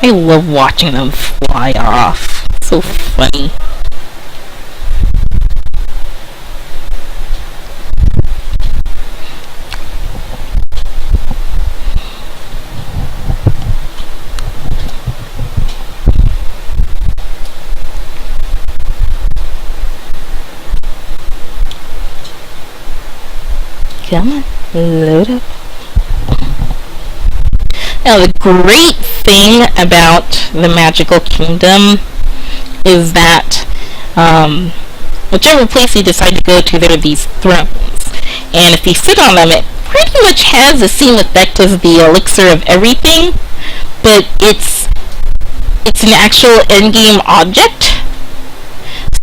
I love watching them fly off. So funny. Come on, load up. Now the great thing about the Magical Kingdom is that whichever place you decide to go to, there are these thrones. And if you sit on them, it pretty much has the same effect as the elixir of everything, but it's an actual endgame object.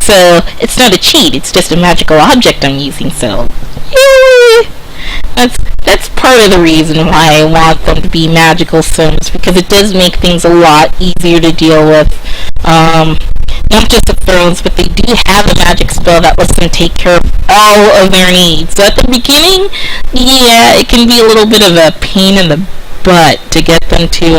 So it's not a cheat, it's just a magical object I'm using, so yay! That's part of the reason why I want them to be magical sims, because it does make things a lot easier to deal with. Not just the thrones, but they do have a magic spell that lets them take care of all of their needs. So at the beginning, yeah, it can be a little bit of a pain in the butt to get them to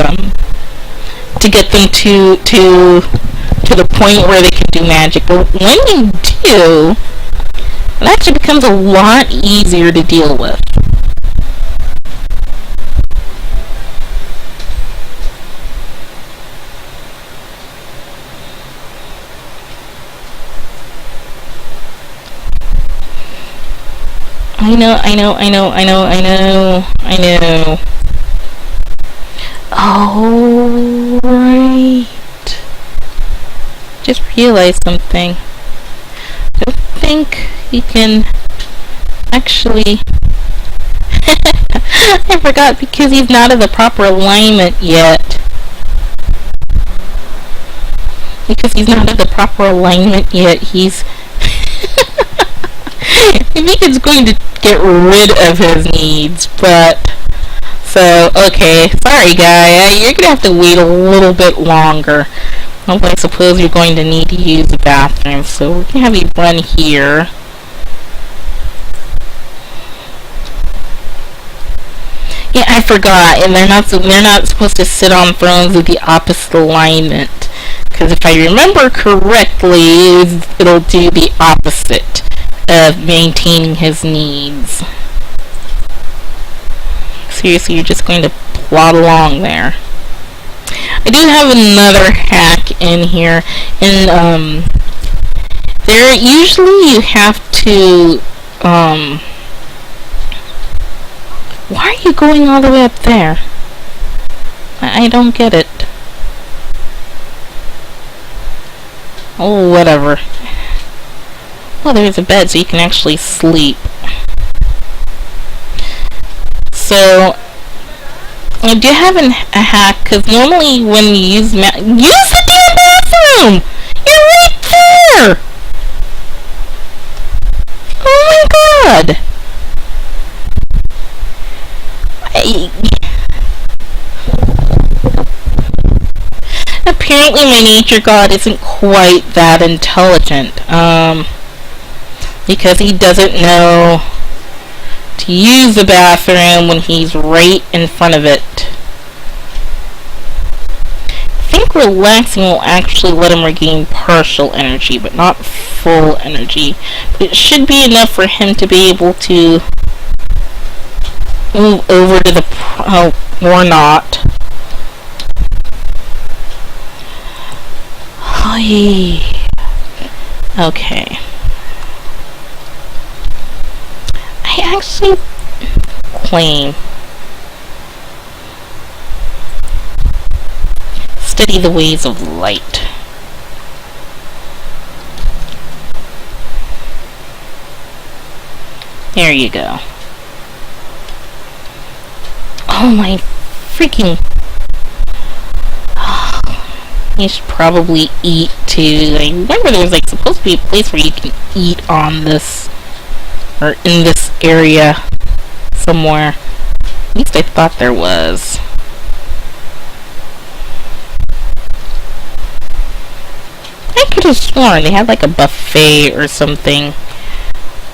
the point where they can do magic. But when you do, it actually becomes a lot easier to deal with. I know. Oh, right. Just realized something. I don't think you can actually... I forgot, because he's not in the proper alignment yet. He's... I think it's going to get rid of his needs, but... So, okay, sorry guy, you're gonna have to wait a little bit longer. Well, I suppose you're going to need to use the bathroom, so we're gonna have you run here. Yeah, I forgot, and they're not supposed to sit on thrones with the opposite alignment, because if I remember correctly, it'll do the opposite of maintaining his needs. Seriously, you're just going to plod along there. I do have another hack in here, and there usually you have to why are you going all the way up there? I don't get it. Oh, whatever. Well, there's a bed, so you can actually sleep. So, I do have a hack, because normally when you use the damn bathroom! You're right there! Oh my god! Apparently my nature god isn't quite that intelligent, because he doesn't know to use the bathroom when he's right in front of it. I think relaxing will actually let him regain partial energy, but not full energy. But it should be enough for him to be able to move over to the or not. Okay. I actually claim study the ways of light. There you go. Oh my freaking... You should probably eat too. I remember there was like supposed to be a place where you can eat on this, or in this area somewhere. At least I thought there was. I could have sworn they had like a buffet or something.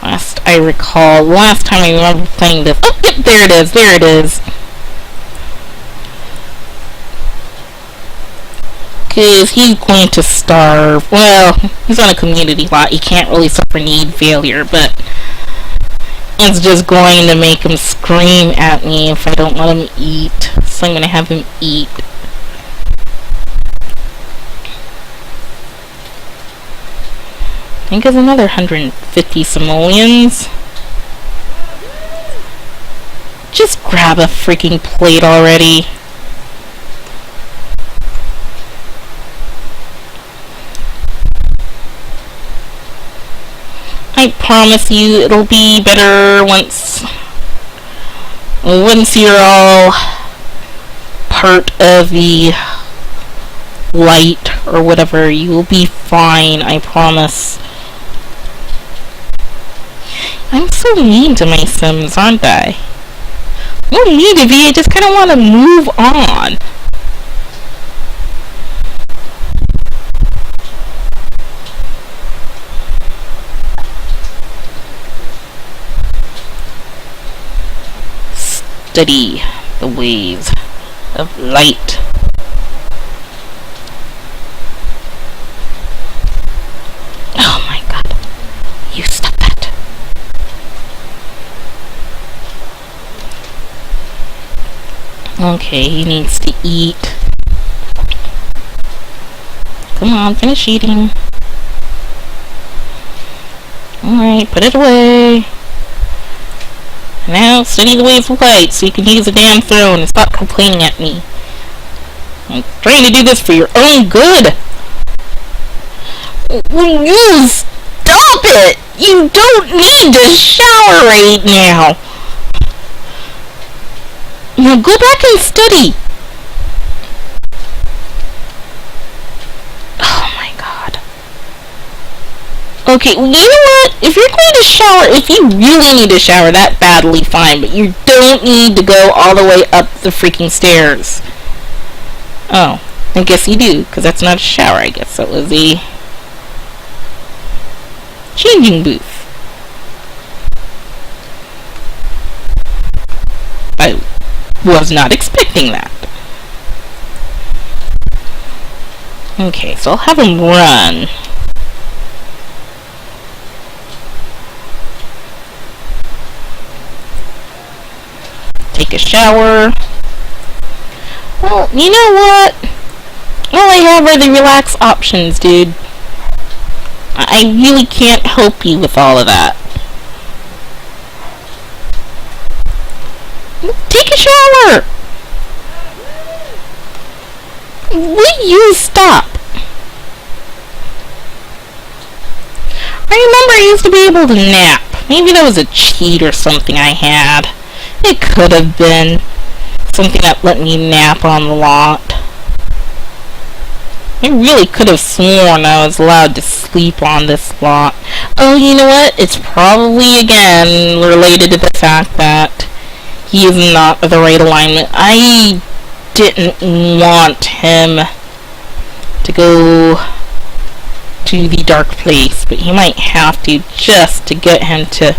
Last I recall, last time I remember playing this. Oh, There it is, there it is. Because he's going to starve. Well, he's on a community lot. He can't really suffer need failure, but it's just going to make him scream at me if I don't let him eat. So I'm going to have him eat. I think there's another 150 simoleons. Just grab a freaking plate already. I promise you it'll be better once you're all part of the light or whatever. You will be fine, I promise. I'm so mean to my Sims, aren't I? No need to be, I just kind of want to move on. Study the waves of light. Oh my god. You stop that. Okay, he needs to eat. Come on, finish eating. Alright, put it away. Now, study the waves of light so you can use the damn throne and stop complaining at me. I'm trying to do this for your own good. Will you stop it? You don't need to shower right now. Now go back and study. Oh my god. Okay, well, you know what? If you're going to shower, if you really need to shower that badly, fine. But you don't need to go all the way up the freaking stairs. Oh, I guess you do, because that's not a shower. I guess that was a changing booth. I was not expecting that. Okay, so I'll have him run. Take a shower. Well, you know what? All I have are the relax options, dude. I really can't help you with all of that. Take a shower! Will you stop? I remember I used to be able to nap. Maybe that was a cheat or something I had. It could have been something that let me nap on the lot. I really could have sworn I was allowed to sleep on this lot. Oh, you know what? It's probably, again, related to the fact that he is not the right alignment. I didn't want him to go to the dark place, but he might have to just to get him to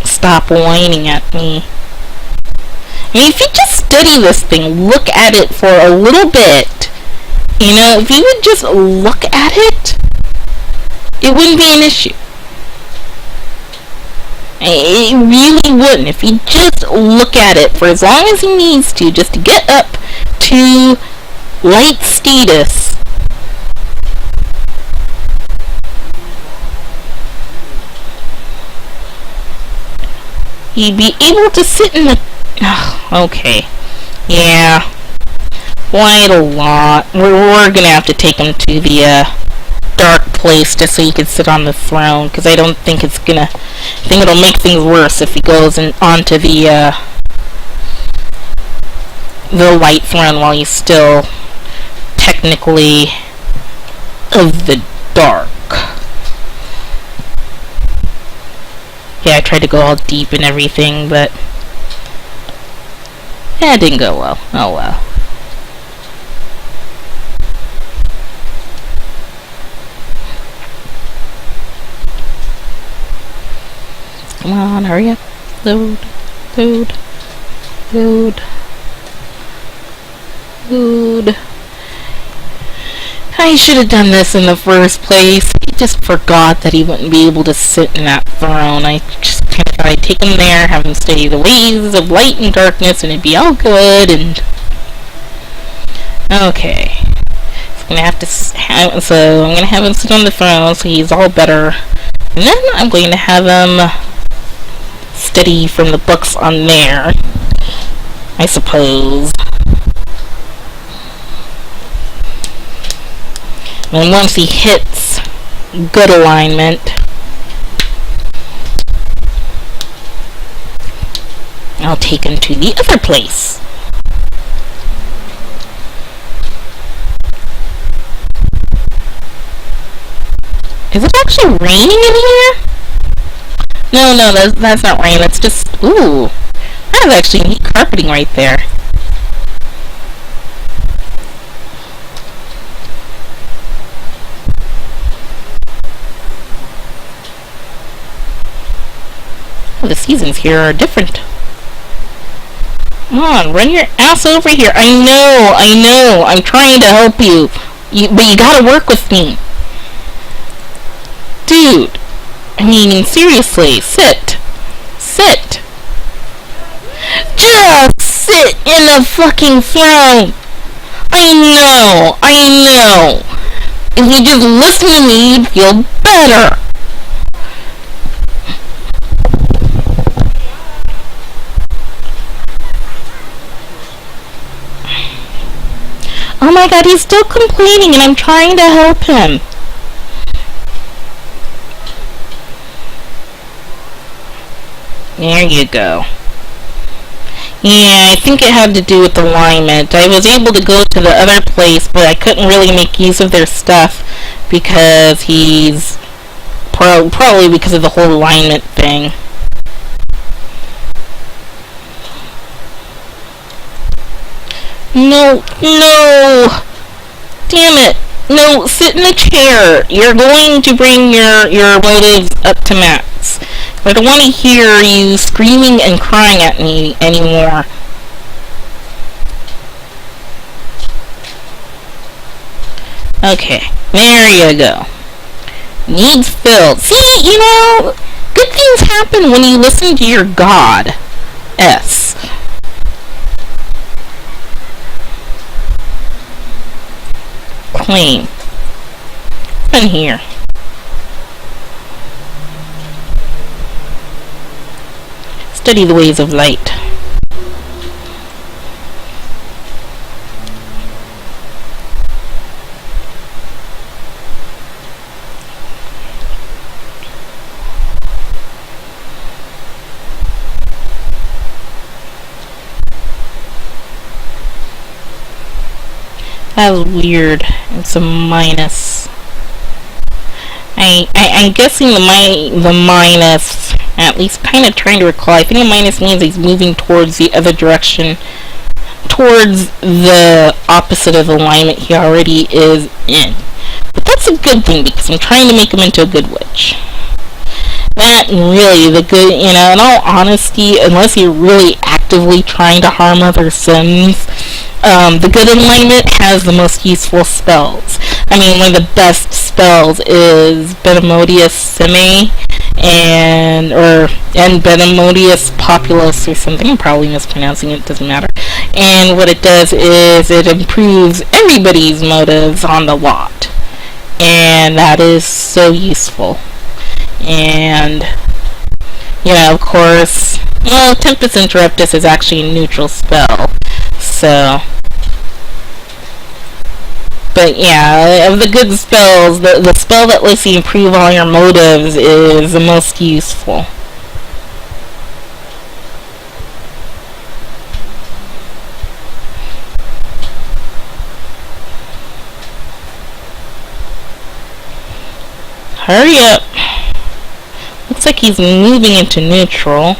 stop whining at me. I mean, if you just study this thing, look at it for a little bit, you know, if you would just look at it, it wouldn't be an issue. It really wouldn't. If you just look at it for as long as he needs to, just to get up to light status. You'd be able to sit in the... Oh, okay. Yeah. Quite a lot. We're gonna have to take him to the dark place just so he can sit on the throne, because I don't think it's gonna... I think it'll make things worse if he goes onto the light throne while he's still technically of the dark. Yeah, I tried to go all deep and everything, but it didn't go well. Oh well. Come on, hurry up. Load. Load. Load. Load. I should have done this in the first place. He just forgot that he wouldn't be able to sit in that throne. I just kind of thought I'd take him there, have him study the ways of light and darkness, and it'd be all good, and... Okay. So I'm gonna have him sit on the throne so he's all better. And then I'm going to have him study from the books on there, I suppose. And once he hits good alignment, I'll take him to the other place. Is it actually raining in here? No, that's not rain. That's just... Ooh. That is actually neat carpeting right there. The seasons here are different. Come on, run your ass over here. I know. I'm trying to help you. But you gotta work with me. Dude. I mean, seriously, sit. Sit. Just sit in the fucking throne. I know. If you just listen to me, you'd feel better. Oh my god, he's still complaining and I'm trying to help him. There you go. Yeah, I think it had to do with alignment. I was able to go to the other place, but I couldn't really make use of their stuff because he's... probably because of the whole alignment thing. No! Damn it! No, sit in the chair! You're going to bring your motives up to max. I don't want to hear you screaming and crying at me anymore. Okay, there you go. Needs filled. See, good things happen when you listen to your god. Claim. In here. Study the ways of light. That was weird. It's a minus. I'm guessing the minus, at least kind of trying to recall, I think the minus means he's moving towards the other direction, towards the opposite of the alignment he already is in. But that's a good thing because I'm trying to make him into a good witch. That really, the good, in all honesty, unless you're really actively trying to harm other Sims, the good alignment has the most useful spells. I mean, one of the best spells is Benamodius Sime and Benamodius Populus or something. I'm probably mispronouncing it, doesn't matter. And what it does is it improves everybody's motives on the lot. And that is so useful. And, of course, Tempest Interruptus is actually a neutral spell. So, but yeah, of the good spells, the spell that lets you improve all your motives is the most useful. Hurry up. Looks like he's moving into neutral.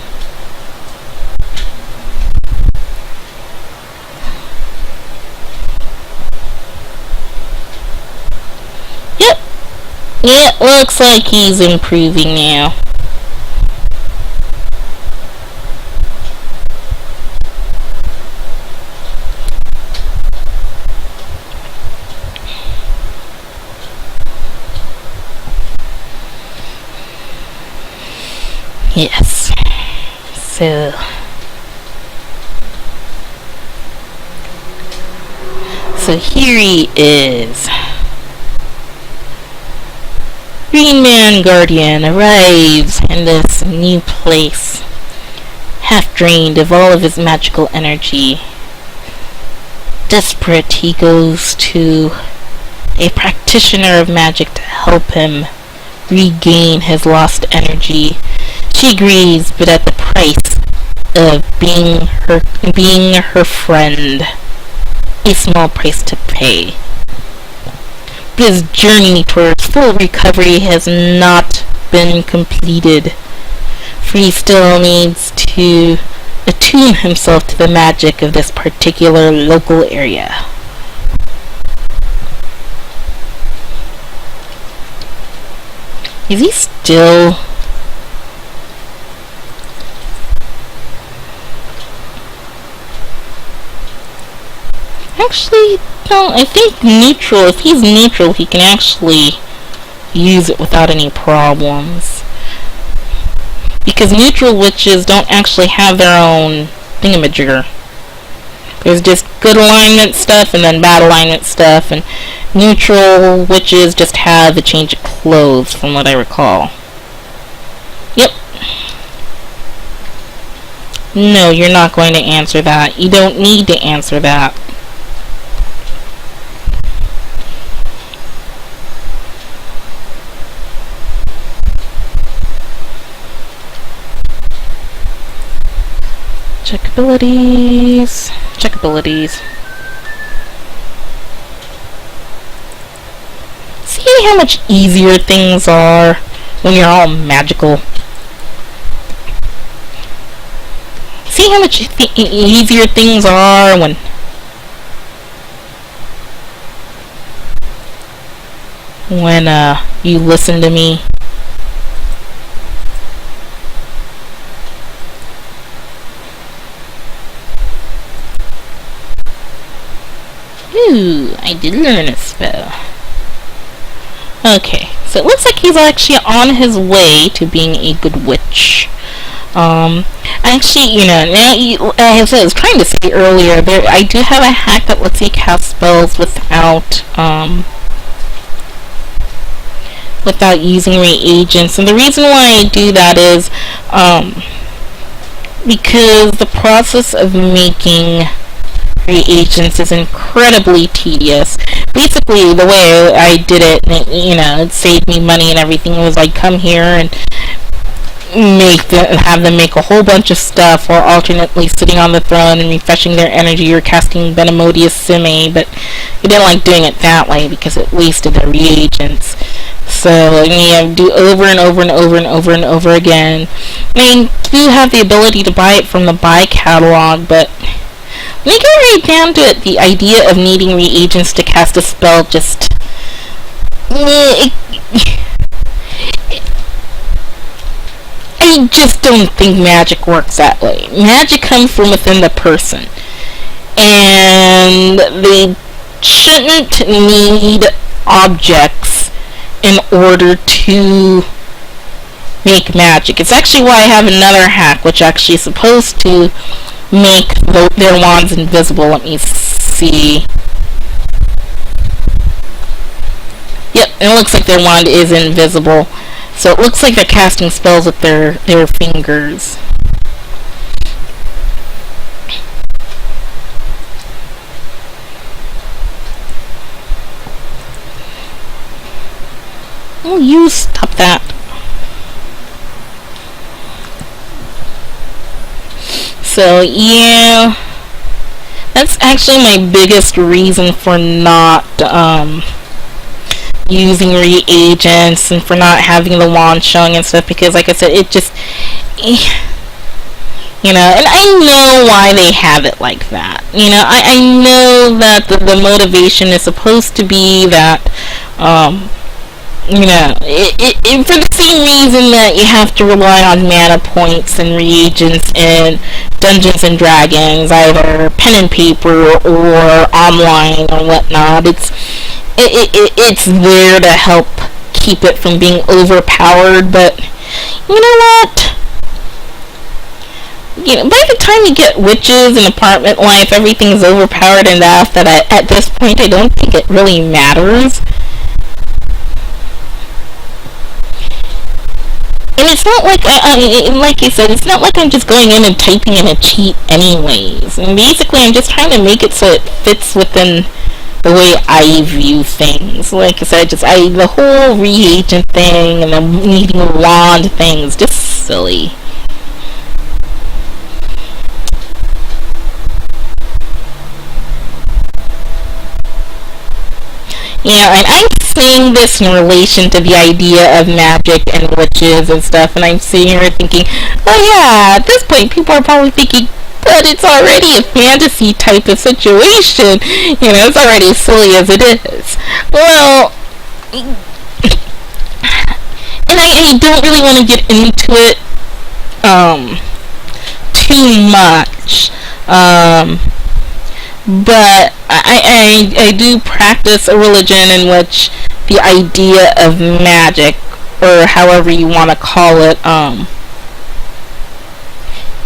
Yep. Yeah, looks like he's improving now. So here he is. Green Man Guardian arrives in this new place, half drained of all of his magical energy. Desperate, he goes to a practitioner of magic to help him regain his lost energy. She agrees, but at the price of being her friend. A small price to pay. But his journey towards full recovery has not been completed, for he still needs to attune himself to the magic of this particular local area. Is he still... Actually, no, I think neutral. If he's neutral, he can actually use it without any problems. Because neutral witches don't actually have their own thingamajigger. There's just good alignment stuff and then bad alignment stuff, and neutral witches just have the change of clothes, from what I recall. Yep. No, you're not going to answer that. You don't need to answer that. Check abilities. Check abilities. See how much easier things are when you're all magical? See how much easier things are when you listen to me? Ooh, I did learn a spell. Okay, so it looks like he's actually on his way to being a good witch. Actually, as I was trying to say earlier, I do have a hack that lets you cast spells without using reagents, and the reason why I do that is because the process of making reagents is incredibly tedious. Basically, the way I did it, it saved me money and everything, was I'd come here and have them make a whole bunch of stuff while alternately sitting on the throne and refreshing their energy or casting Benemodius Sime, but I didn't like doing it that way because it wasted their reagents. So do over and over and over and over and over again. I do have the ability to buy it from the buy catalog, but when you get right down to it, the idea of needing reagents to cast a spell just... I just don't think magic works that way. Magic comes from within the person. And they shouldn't need objects in order to make magic. It's actually why I have another hack, which actually is supposed to make their wands invisible. Let me see. Yep, it looks like their wand is invisible. So it looks like they're casting spells with their fingers. Oh, you stop that. So yeah, that's actually my biggest reason for not using reagents and for not having the wand showing and stuff, because like I said, it just, and I know why they have it like that. I know that the motivation is supposed to be that, for the same reason that you have to rely on mana points and reagents in Dungeons and Dragons, either pen and paper or online or whatnot. It's there to help keep it from being overpowered, but you know what? by the time you get witches and apartment life, everything's overpowered enough that at this point I don't think it really matters. And it's not like, like you said, it's not like I'm just going in and typing in a cheat anyways. And basically I'm just trying to make it so it fits within the way I view things. Like I said, the whole reagent thing and the needing a wand thing is just silly. And I'm saying this in relation to the idea of magic and witches and stuff, and I'm sitting here thinking, oh yeah, at this point people are probably thinking, but it's already a fantasy type of situation. It's already as silly as it is. Well, and I don't really want to get into it too much. But I do practice a religion in which the idea of magic, or however you want to call it,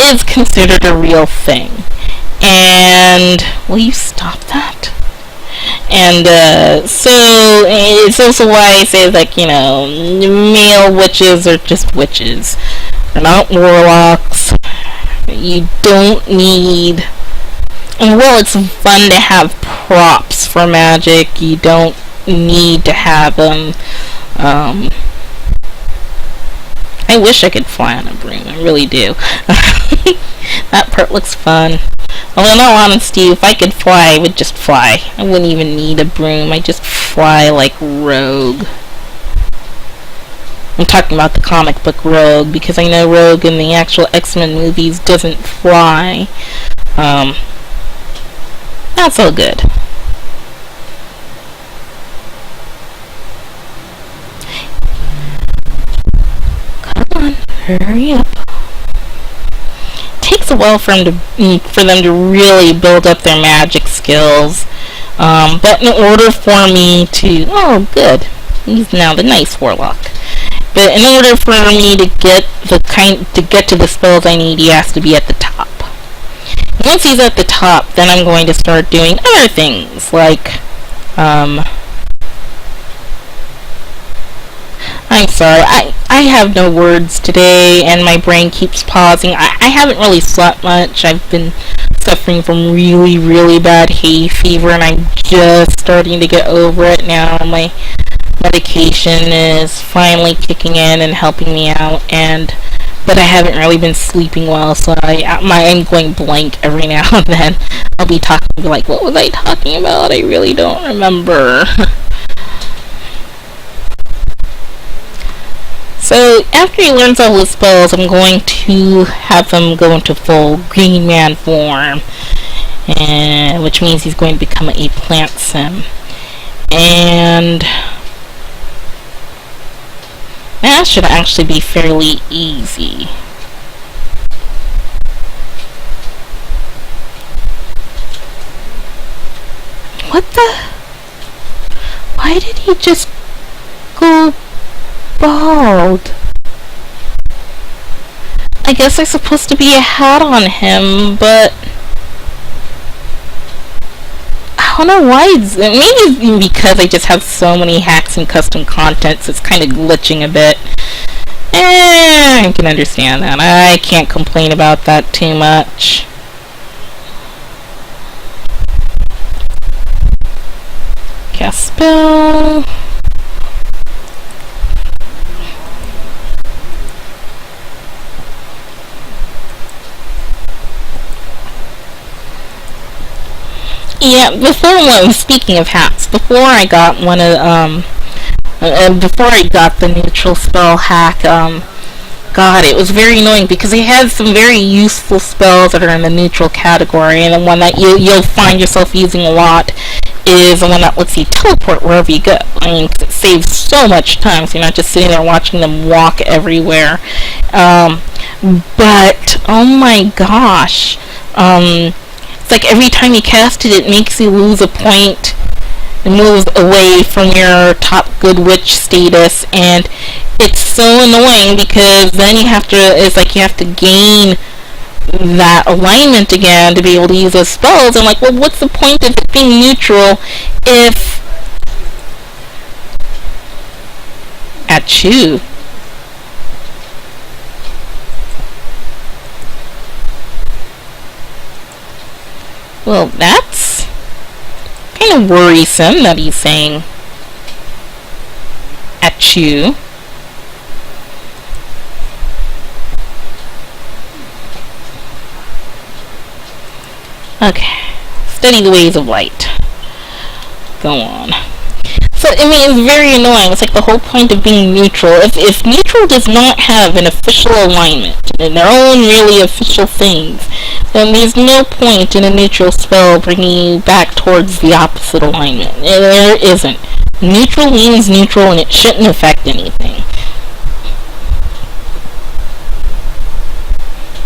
is considered a real thing. And will you stop that? And so it's also why I say, like, male witches are just witches. They're not warlocks. You don't need... And while it's fun to have props for magic, you don't need to have them. I wish I could fly on a broom. I really do. That part looks fun. Although, in all honesty, if I could fly, I would just fly. I wouldn't even need a broom. I'd just fly like Rogue. I'm talking about the comic book Rogue, because I know Rogue in the actual X-Men movies doesn't fly. Not so good. Come on, hurry up. Takes a while for them to really build up their magic skills. But in order for me to... Oh, good. He's now the nice warlock. But in order for me to get to the spells I need, he has to be at the top. Once he's at the top, then I'm going to start doing other things, like, I'm sorry, I have no words today, and my brain keeps pausing. I haven't really slept much. I've been suffering from really, really bad hay fever, and I'm just starting to get over it now. My medication is finally kicking in and helping me out, but I haven't really been sleeping well, so I'm going blank every now and then. I'll be like, what was I talking about? I really don't remember. So, after he learns all his spells, I'm going to have him go into full Green Man form, which means he's going to become a plant sim. And that should actually be fairly easy. What the? Why did he just go bald? I guess there's supposed to be a hat on him, but I don't know why. Maybe because I just have so many hacks and custom contents, it's kind of glitching a bit. I can understand that. I can't complain about that too much. Cast spell. Yeah, speaking of hats, before I got the neutral spell hack, God, it was very annoying because he has some very useful spells that are in the neutral category, and the one that you'll find yourself using a lot is the one that lets you teleport wherever you go. I mean, 'cause it saves so much time, so you're not just sitting there watching them walk everywhere. But, oh my gosh, it's like every time you cast it, it makes you lose a point and moves away from your top good witch status, and it's so annoying because then you have to gain that alignment again to be able to use those spells. I'm like, well, what's the point of it being neutral if attune? Well, that's kind of worrisome that he's saying attune. Okay. Study the ways of light. Go on. So, I mean, it's very annoying. It's like the whole point of being neutral. If neutral does not have an official alignment and their own really official things, then there's no point in a neutral spell bringing you back towards the opposite alignment. There isn't. Neutral means neutral, and it shouldn't affect anything.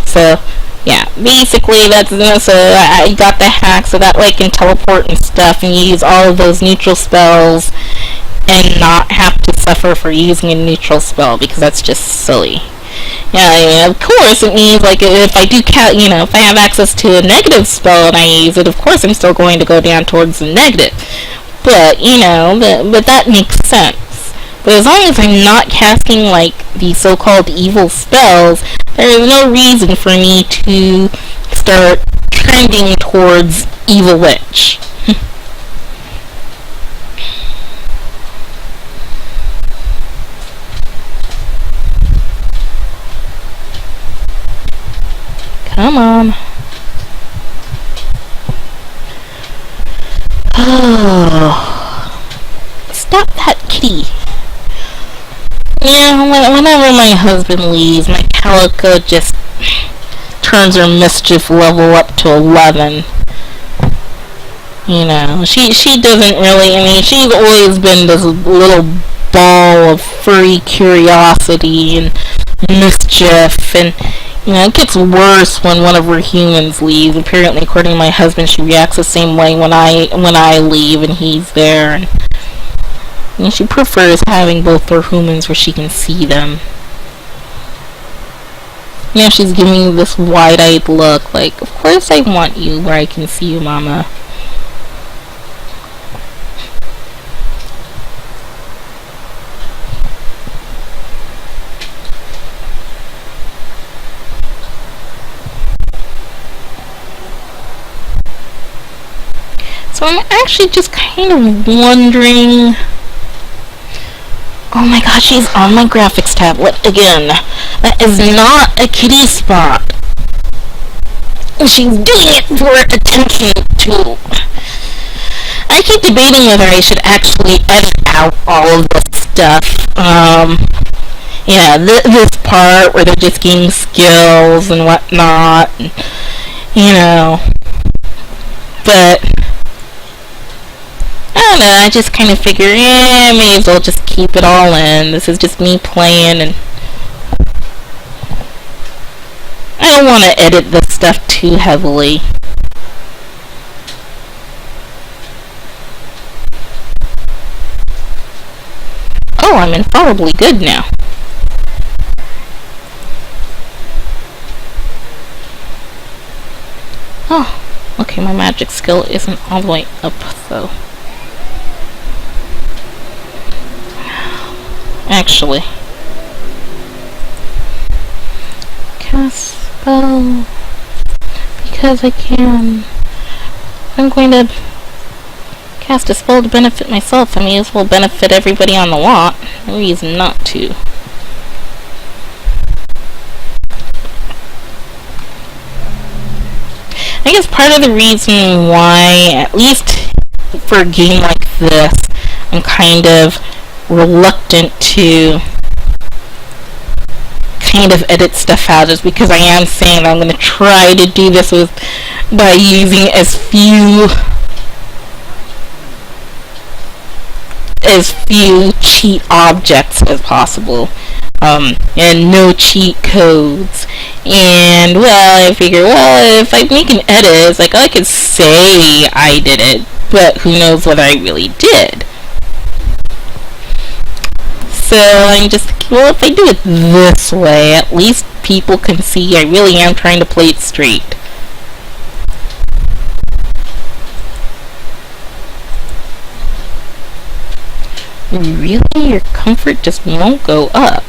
So, yeah, basically that's so I got the hack so that way I can teleport and stuff and use all of those neutral spells and not have to suffer for using a neutral spell, because that's just silly. Yeah, I mean, of course it means like if I do if I have access to a negative spell and I use it, of course I'm still going to go down towards the negative. But but that makes sense. But as long as I'm not casting, like, the so-called evil spells, there is no reason for me to start trending towards Evil Witch. Come on. Oh. Stop that kitty. Yeah, whenever my husband leaves, my calico just turns her mischief level up to 11. She doesn't really, I mean, she's always been this little ball of furry curiosity and mischief, and, it gets worse when one of her humans leaves. Apparently, according to my husband, she reacts the same way when I leave and he's there, and she prefers having both her humans where she can see them. She's giving me this wide-eyed look, like, of course I want you where I can see you, Mama. So I'm actually just kind of wondering... Oh my god, she's on my graphics tablet again. That is not a kitty spot. She's doing it for attention too. I keep debating whether I should actually edit out all of this stuff. This part where they're just getting skills and whatnot. But... I don't know, I just kind of figure, I may as well just keep it all in. This is just me playing, and I don't want to edit this stuff too heavily. Oh, I'm infallibly good now. Oh, okay, my magic skill isn't all the way up, though. Actually, cast spell because I can. I'm going to cast a spell to benefit myself. I mean, this will benefit everybody on the lot. No reason not to. I guess part of the reason why, at least for a game like this, I'm kind of reluctant to kind of edit stuff out is because I am saying that I'm going to try to do this by using as few cheat objects as possible, and no cheat codes. And I figure, if I make an edit, it's like, I could say I did it, but who knows whether I really did. So I'm just thinking, well, if I do it this way, at least people can see I really am trying to play it straight. Really? Your comfort just won't go up.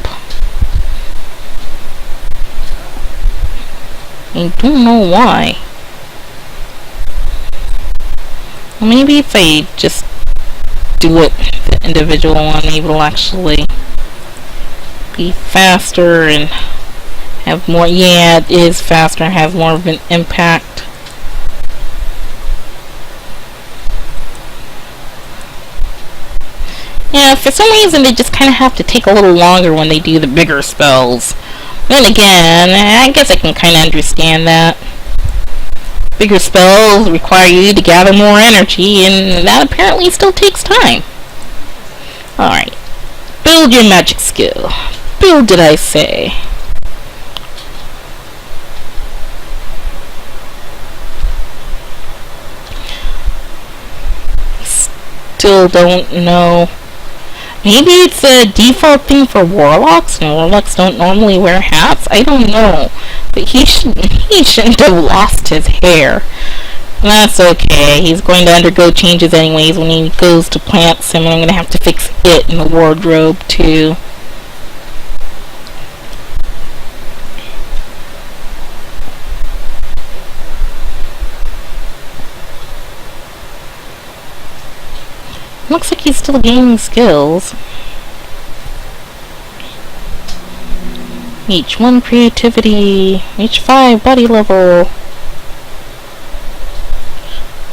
I don't know why. Maybe if I just do it the individual one, maybe it'll actually be faster and have more. Yeah, it is faster and have more of an impact. Yeah, for some reason they just kind of have to take a little longer when they do the bigger spells. Then again, I guess I can kind of understand that. Bigger spells require you to gather more energy, and that apparently still takes time. Alright. Build your magic skill. Build, did I say? Still don't know. Maybe it's a default thing for warlocks, and warlocks don't normally wear hats? I don't know. But he shouldn't have lost his hair. That's okay. He's going to undergo changes anyways when he goes to plant sim, and I'm going to have to fix it in the wardrobe too. Looks like he's still gaining skills. Each 1 creativity, each 5 body level.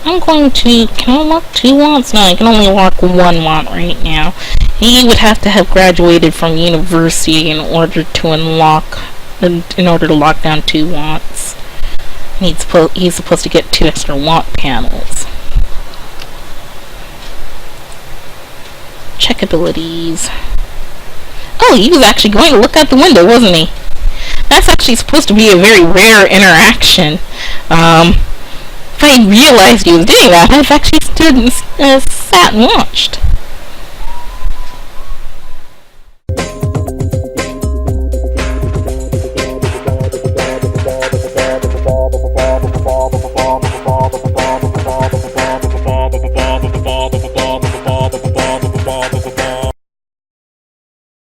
I'm going to, can I unlock 2 wants? No, I can only unlock 1 want right now. He would have to have graduated from university in order to unlock, in order to lock down 2 wants. He's supposed to get 2 extra want panels. Check abilities. Oh, he was actually going to look out the window, wasn't he? That's actually supposed to be a very rare interaction. If I realized he was doing that, I've actually stood and sat and watched.